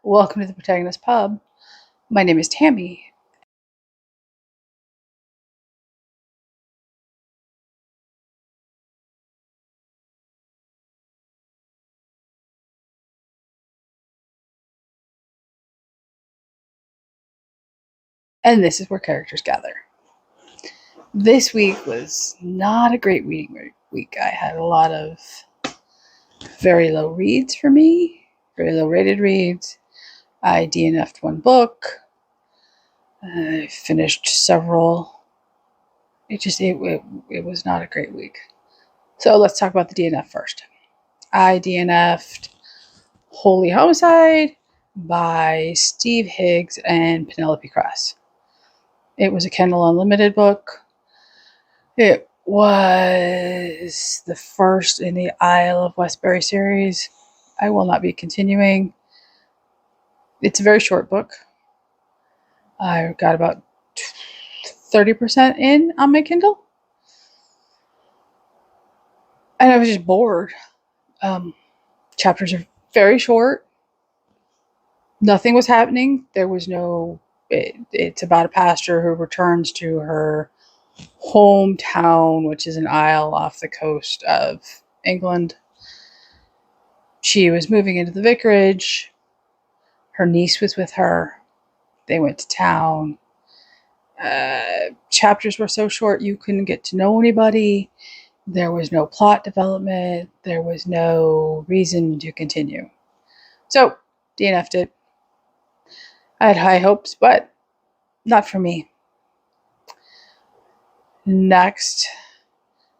Welcome to the Protagonist Pub. My name is Tammy. And this is where characters gather. This week was not a great reading week. I had a lot of very low reads for me, very low rated reads. I DNF'd one book. I finished several. It was not a great week. So let's talk about the DNF first. I DNF'd Holy Homicide by Steve Higgs and Penelope Kress. It was a Kindle Unlimited book. It was the first in the Isle of Westbury series. I will not be continuing. It's a very short book. I got about 30% in on my Kindle. And I was just bored. Chapters are very short. Nothing was happening. There was no... It's about a pastor who returns to her hometown, which is an isle off the coast of England. She was moving into the vicarage. Her niece was with her. They went to town. Chapters were so short you couldn't get to know anybody. There was no plot development. There was no reason to continue. So, DNF'd it. I had high hopes, but not for me. Next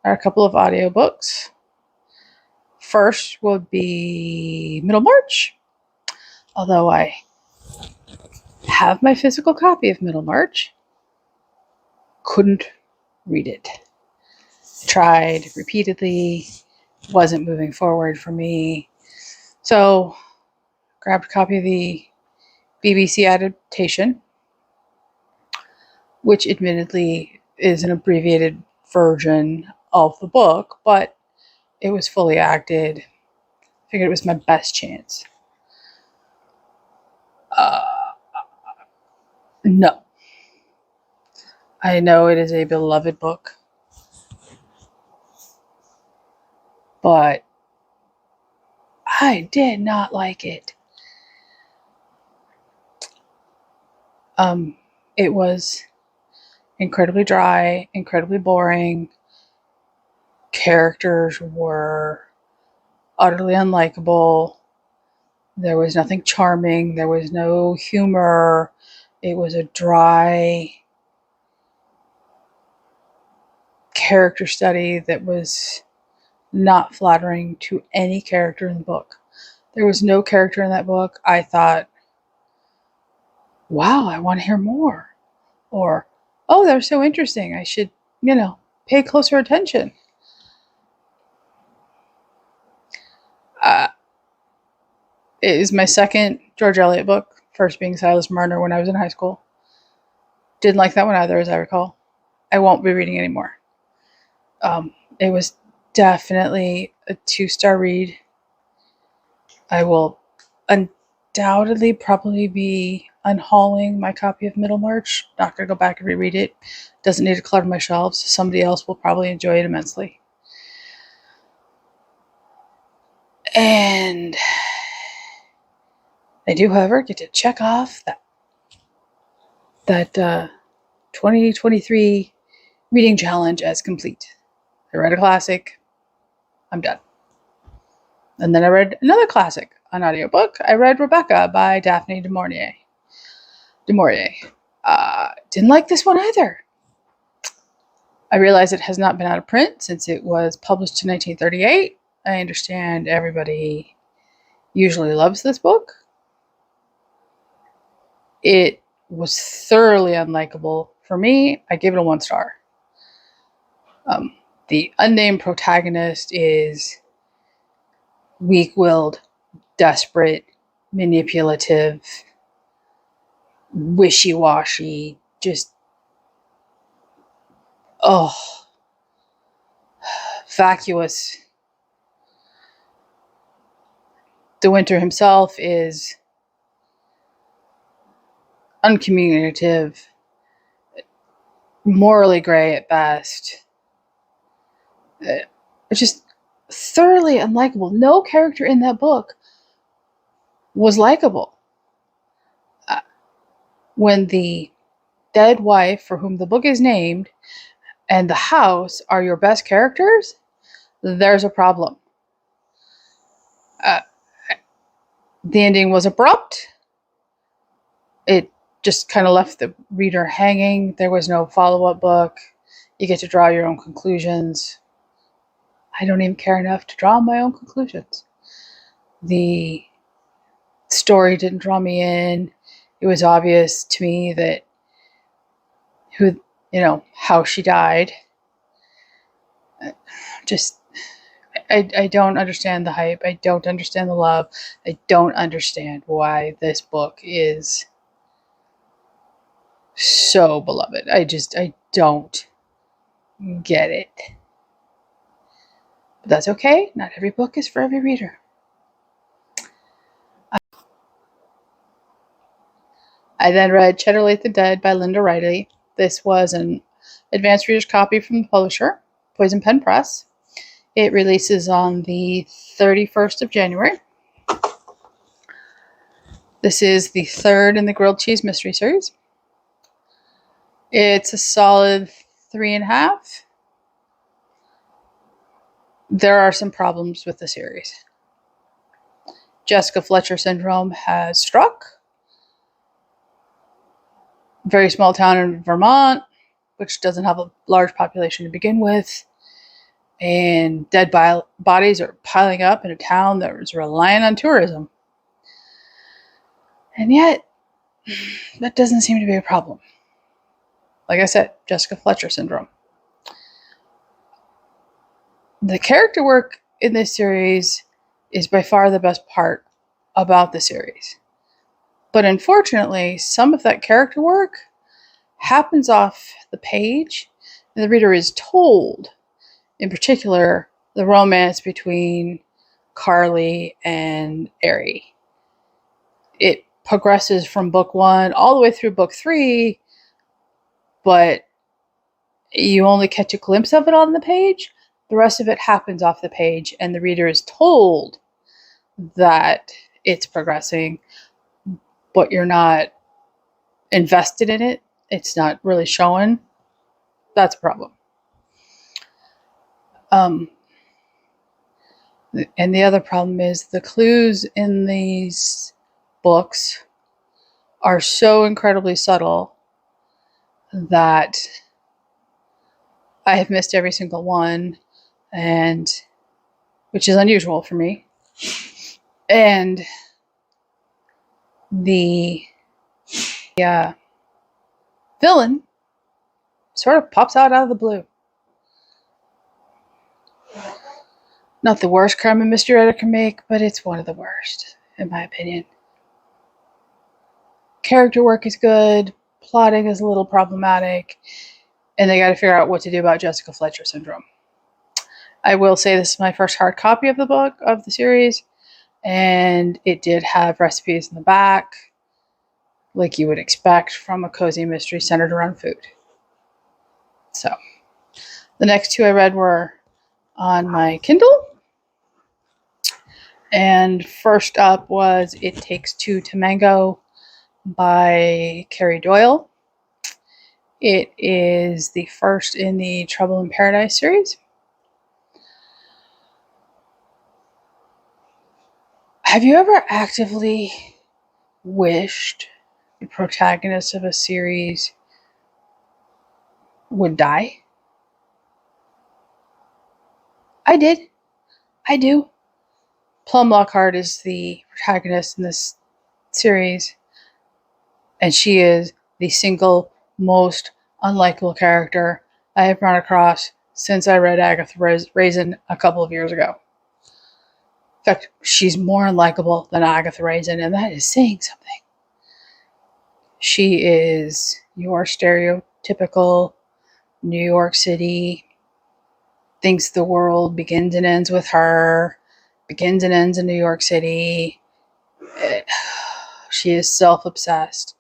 are a couple of audiobooks. First will be Middlemarch. Although I have my physical copy of Middlemarch, couldn't read it. Tried repeatedly, wasn't moving forward for me. So, grabbed a copy of the BBC adaptation, which admittedly is an abbreviated version of the book, but it was fully acted. Figured it was my best chance. No. I know it is a beloved book, but I did not like it. It was incredibly dry, incredibly boring. Characters were utterly unlikable. There was nothing charming. There was no humor. It was a dry character study that was not flattering to any character in the book. There was no character in that book I thought, wow, I want to hear more. Or, oh, they're so interesting. I should, pay closer attention. It is my second George Eliot book, first being Silas Marner when I was in high school. Didn't like that one either, as I recall. I won't be reading anymore. It was definitely a 2-star read. I will undoubtedly probably be unhauling my copy of Middlemarch. Not going to go back and reread it. Doesn't need to clutter my shelves. Somebody else will probably enjoy it immensely. And I do, however, get to check off that 2023 reading challenge as complete. I read a classic. I'm done. And then I read another classic, an audiobook. I read Rebecca by Daphne du Maurier. Didn't like this one either. I realize it has not been out of print since it was published in 1938. I understand everybody usually loves this book. It was thoroughly unlikable for me. I gave it a 1 star. The unnamed protagonist is weak-willed, desperate, manipulative, wishy-washy, just, vacuous. De Winter himself is uncommunicative, morally gray at best. It's just thoroughly unlikable. No character in that book was likable. When the dead wife, for whom the book is named, and the house are your best characters, there's a problem. The ending was abrupt. It just kind of left the reader hanging. There was no follow-up book. You get to draw your own conclusions. I don't even care enough to draw my own conclusions. The story didn't draw me in. It was obvious to me that how she died. Just, I don't understand the hype. I don't understand the love. I don't understand why this book is so beloved. I don't get it. But that's okay. Not every book is for every reader. I then read Cheddarlight the Dead by Linda Riley. This was an advanced reader's copy from the publisher, Poison Pen Press. It releases on the 31st of January. This is the third in the Grilled Cheese Mystery Series. It's a solid 3.5. There are some problems with the series. Jessica Fletcher syndrome has struck. Very small town in Vermont, which doesn't have a large population to begin with. And dead bodies are piling up in a town that was reliant on tourism. And yet, that doesn't seem to be a problem. Like I said, Jessica Fletcher syndrome. The character work in this series is by far the best part about the series. But unfortunately, some of that character work happens off the page, and the reader is told, in particular, the romance between Carly and Ari. It progresses from book 1 all the way through book 3, but you only catch a glimpse of it on the page. The rest of it happens off the page, and the reader is told that it's progressing, but you're not invested in it. It's not really showing. That's a problem. And the other problem is the clues in these books are so incredibly subtle that I have missed every single one, and which is unusual for me. And the villain sort of pops out of the blue. Not the worst crime a mystery writer can make, but it's one of the worst, in my opinion. Character work is good, plotting is a little problematic, and they got to figure out what to do about Jessica Fletcher syndrome. I will say this is my first hard copy of the book, of the series, and it did have recipes in the back, like you would expect from a cozy mystery centered around food. So, the next two I read were on my Kindle. And first up was It Takes Two to Mango by Carrie Doyle. It is the first in the Trouble in Paradise series. Have you ever actively wished the protagonist of a series would die? I did. I do. Plum Lockhart is the protagonist in this series, and she is the single most unlikable character I have run across since I read Agatha Raisin a couple of years ago. In fact, she's more unlikable than Agatha Raisin, and that is saying something. She is your stereotypical New York City, thinks the world begins and ends with her, begins and ends in New York City. She is self-obsessed.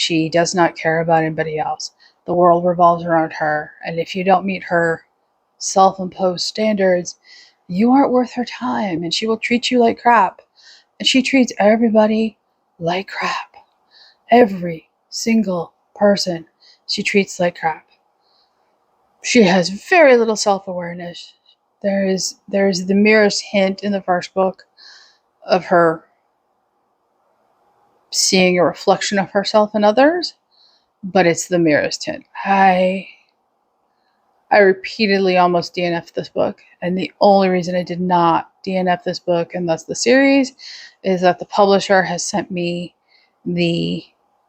She does not care about anybody else. The world revolves around her, and if you don't meet her self-imposed standards, you aren't worth her time, and she will treat you like crap. And she treats everybody like crap. Every single person she treats like crap. She has very little self-awareness. There's the merest hint in the first book of her seeing a reflection of herself in others, but it's the merest hint. I repeatedly almost DNF'd this book, and the only reason I did not DNF this book, and thus the series, is that the publisher has sent me the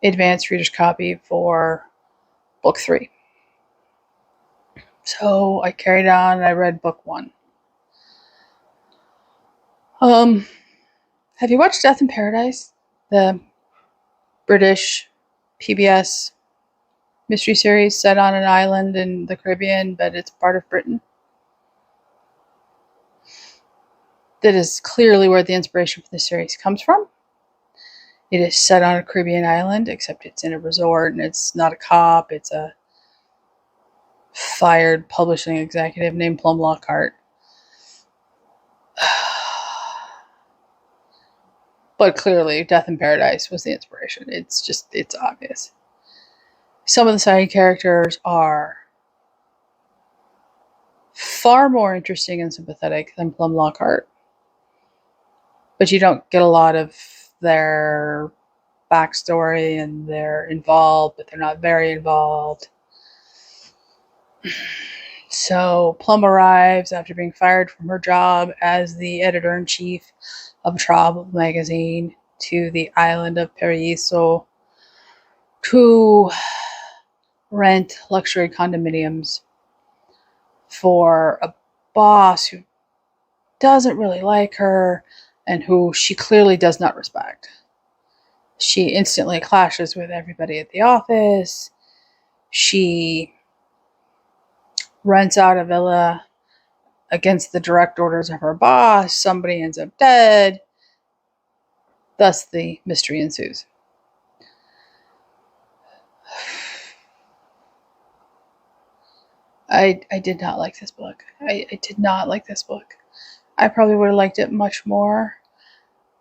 advanced reader's copy for book 3. So I carried on and I read book 1. Have you watched Death in Paradise? The British PBS mystery series set on an island in the Caribbean, but it's part of Britain. That is clearly where the inspiration for the series comes from. It is set on a Caribbean island, except it's in a resort, and it's not a cop. It's a fired publishing executive named Plum Lockhart. But clearly, Death in Paradise was the inspiration. It's obvious. Some of the side characters are far more interesting and sympathetic than Plum Lockhart, but you don't get a lot of their backstory, and they're involved, but they're not very involved. So Plum arrives after being fired from her job as the editor-in-chief of Travel magazine to the island of Paraiso to rent luxury condominiums for a boss who doesn't really like her and who she clearly does not respect. She instantly clashes with everybody at the office. She rents out a villa against the direct orders of her boss. Somebody ends up dead. Thus, the mystery ensues. I did not like this book. I did not like this book. I probably would have liked it much more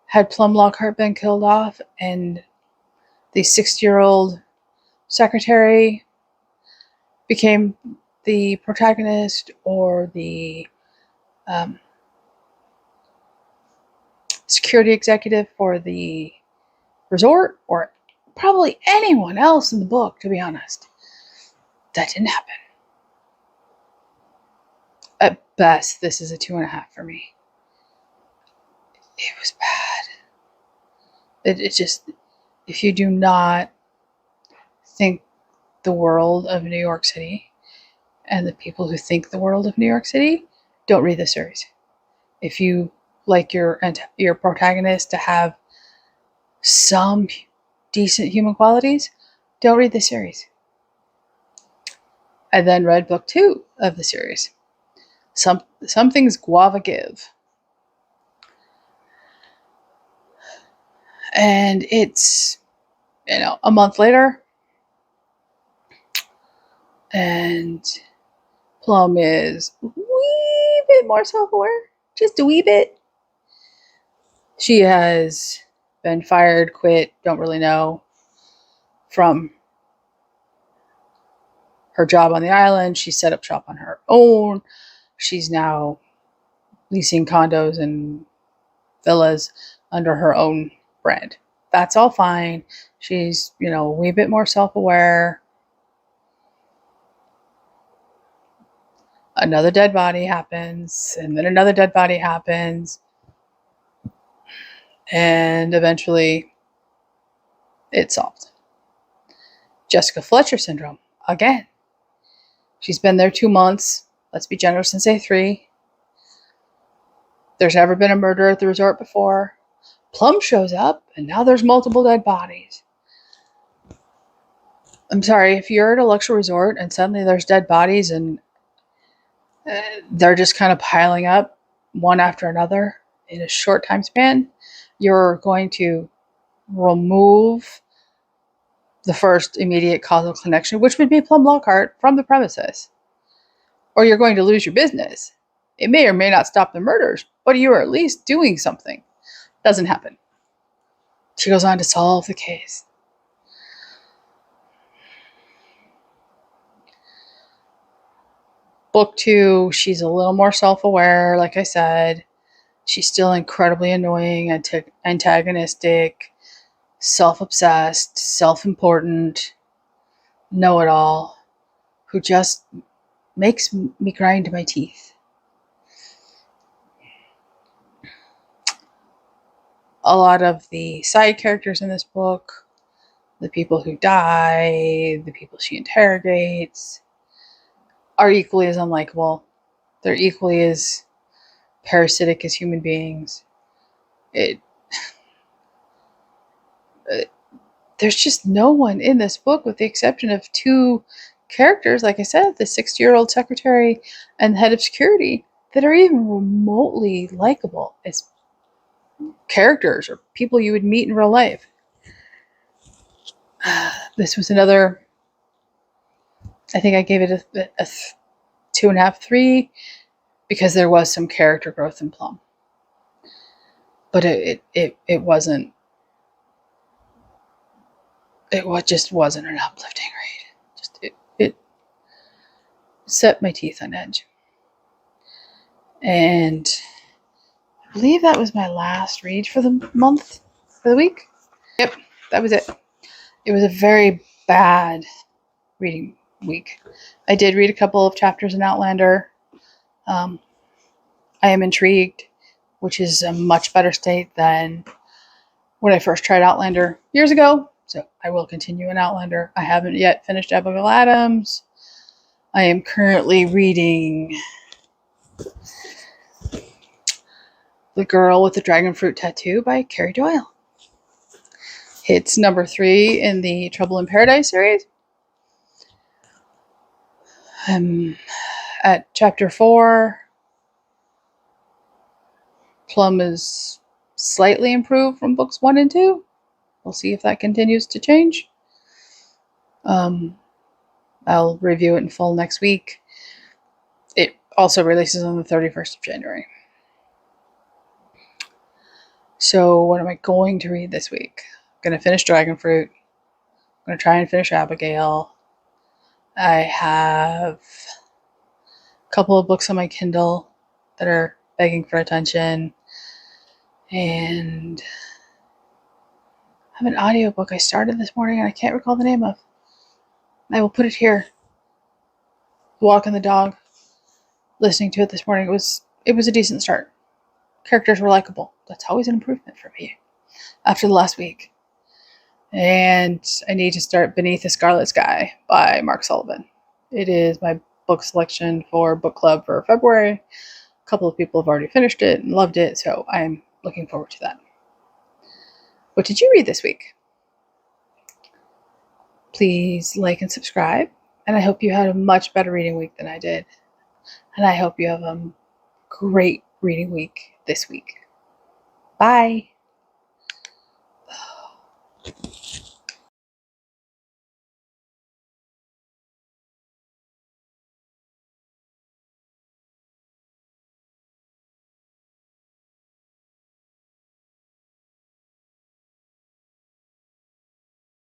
had Plum Lockhart been killed off and the 60-year-old secretary became the protagonist, or the security executive for the resort, or probably anyone else in the book, to be honest. That didn't happen. At best, this is a 2.5 for me. It was bad. It just, if you do not think the world of New York City and the people who think the world of New York City, don't read the series. If you like your protagonist to have some decent human qualities, don't read the series. I then read book 2 of the series. Something's Guava Give. And it's, a month later, and Plum is a wee bit more self-aware. Just a wee bit. She has been fired, quit, don't really know, from her job on the island. She set up shop on her own. She's now leasing condos and villas under her own brand. That's all fine. She's, a wee bit more self-aware. Another dead body happens, and then another dead body happens. And eventually, it's solved. Jessica Fletcher syndrome, again. She's been there 2 months. Let's be generous and say 3. There's never been a murder at the resort before. Plum shows up, and now there's multiple dead bodies. I'm sorry, if you're at a luxury resort and suddenly there's dead bodies and they're just kind of piling up one after another in a short time span, you're going to remove the first immediate causal connection, which would be Plum Lockhart from the premises, or you're going to lose your business. It may or may not stop the murders, but you are at least doing something. Doesn't happen. She goes on to solve the case. Book 2, she's a little more self-aware, like I said. She's still incredibly annoying, antagonistic, self-obsessed, self-important, know-it-all, who just makes me grind my teeth. A lot of the side characters in this book, the people who die, the people she interrogates, are equally as unlikable. They're equally as parasitic as human beings. There's just no one in this book, with the exception of 2 characters, like I said, the 60-year-old secretary and the head of security, that are even remotely likable as characters or people you would meet in real life. This was another, I think I gave it a 2.5, 3, because there was some character growth in Plum. But it wasn't, just wasn't an uplifting read. Just it set my teeth on edge. And I believe that was my last read for the month, for the week. Yep, that was it. It was a very bad reading week. I did read a couple of chapters in Outlander. I am intrigued, which is a much better state than when I first tried Outlander years ago. So I will continue in Outlander. I haven't yet finished Abigail Adams. I am currently reading The Girl with the Dragon Fruit Tattoo by Carrie Doyle. It's number 3 in the Trouble in Paradise series. I'm at chapter 4. Plum is slightly improved from books 1 and 2. We'll see if that continues to change. I'll review it in full next week. It also releases on the 31st of January. So what am I going to read this week? I'm going to finish Dragonfruit. I'm going to try and finish Abigail. I have a couple of books on my Kindle that are begging for attention. And I have an audiobook I started this morning and I can't recall the name of. I will put it here. Walking the dog. Listening to it this morning. It was a decent start. Characters were likable. That's always an improvement for me after the last week. And I need to start Beneath the Scarlet Sky by Mark Sullivan. It is my book selection for book club for February. A couple of people have already finished it and loved it, so I'm looking forward to that. What did you read this week? Please like and subscribe, and I hope you had a much better reading week than I did. And I hope you have a great reading week this week. Bye.